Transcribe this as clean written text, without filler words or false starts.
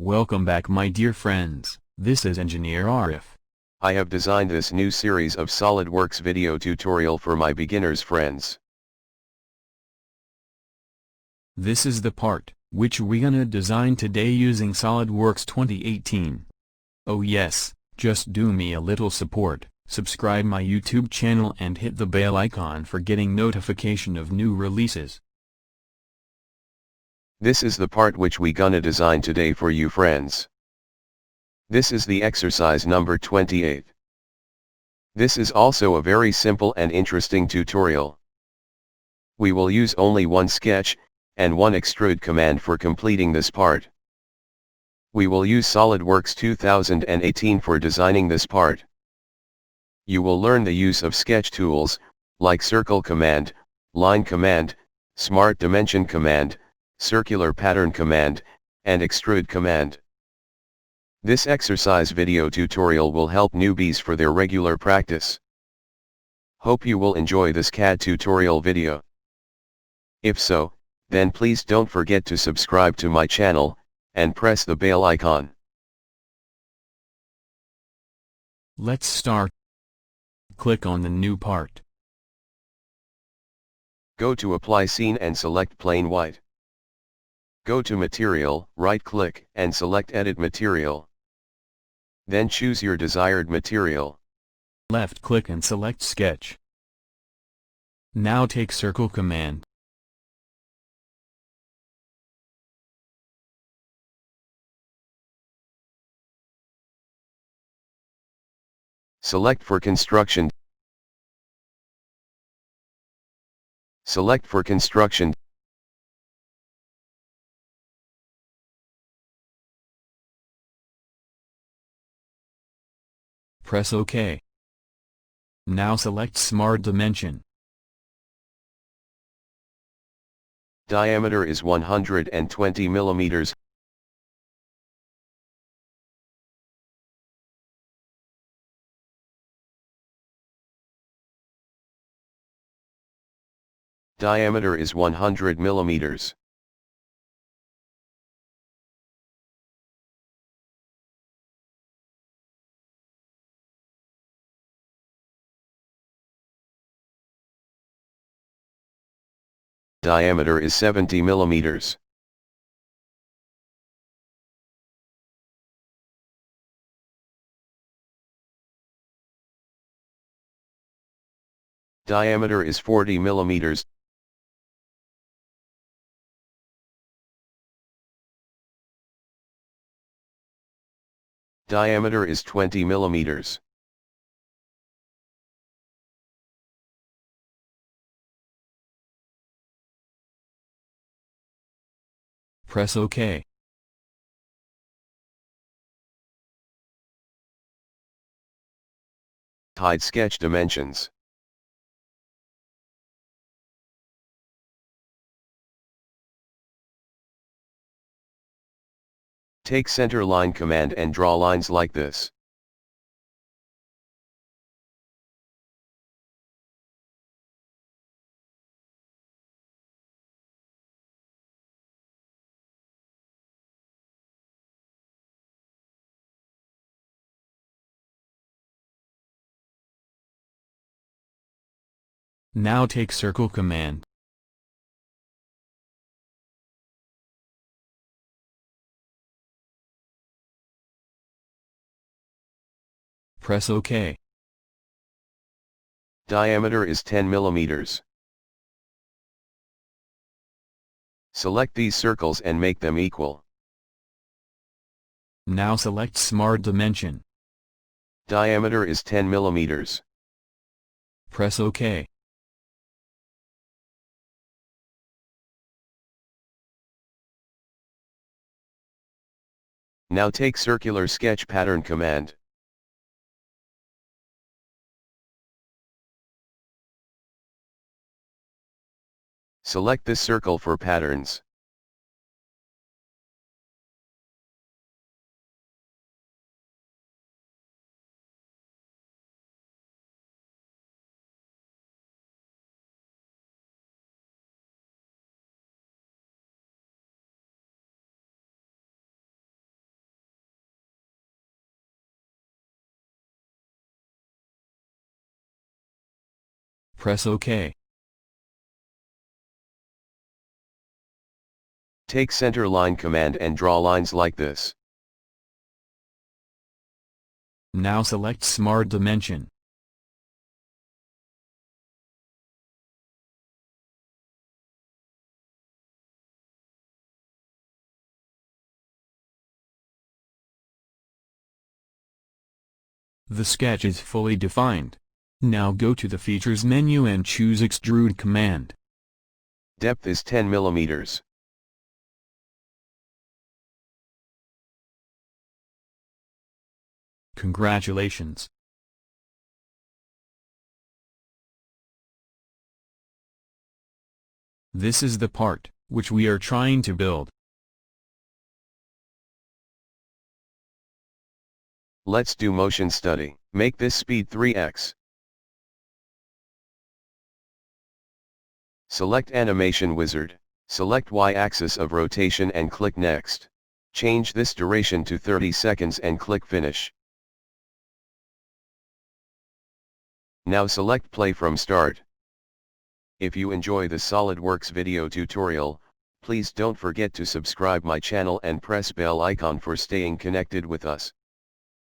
Welcome back my dear friends, this is Engineer Arif. I have designed this new series of SolidWorks video tutorial for my beginners friends. This is the part, which we gonna design today using SolidWorks 2018. Oh yes, just do me a little support, subscribe my YouTube channel and hit the bell icon for getting notification of new releases. This is the part which we gonna design today for you friends. This is the exercise number 28. This is also a very simple and interesting tutorial. We will use only one sketch, and one extrude command for completing this part. We will use SolidWorks 2018 for designing this part. You will learn the use of sketch tools, like circle command, line command, smart dimension command, circular pattern command, and extrude command. This exercise video tutorial will help newbies for their regular practice. Hope you will enjoy this CAD tutorial video. If so, then please don't forget to subscribe to my channel, and press the bell icon. Let's start. Click on the new part. Go to Apply Scene and select Plain White. Go to Material, right-click, and select Edit Material. Then choose your desired material. Left-click and select Sketch. Now take Circle command. Select for construction. Select for construction. Press OK. Now select Smart Dimension. Diameter is 120 millimeters. Diameter is 100 millimeters. Diameter is 70 millimeters. Diameter is 40 millimeters. Diameter is 20 millimeters. Press OK. Hide sketch dimensions. Take center line command and draw lines like this. Now take Circle command. Press OK. Diameter is 10 millimeters. Select these circles and make them equal. Now select Smart Dimension. Diameter is 10 millimeters. Press OK. Now take circular sketch pattern command. Select this circle for patterns. Press OK. Take center line command and draw lines like this. Now select Smart Dimension. The sketch is fully defined. Now go to the Features menu and choose Extrude command. Depth is 10 mm. Congratulations! This is the part which we are trying to build. Let's do motion study. Make this speed 3x. Select Animation Wizard, select Y-axis of rotation and click Next. Change this duration to 30 seconds and click Finish. Now select Play from Start. If you enjoy the SolidWorks video tutorial, please don't forget to subscribe my channel and press bell icon for staying connected with us.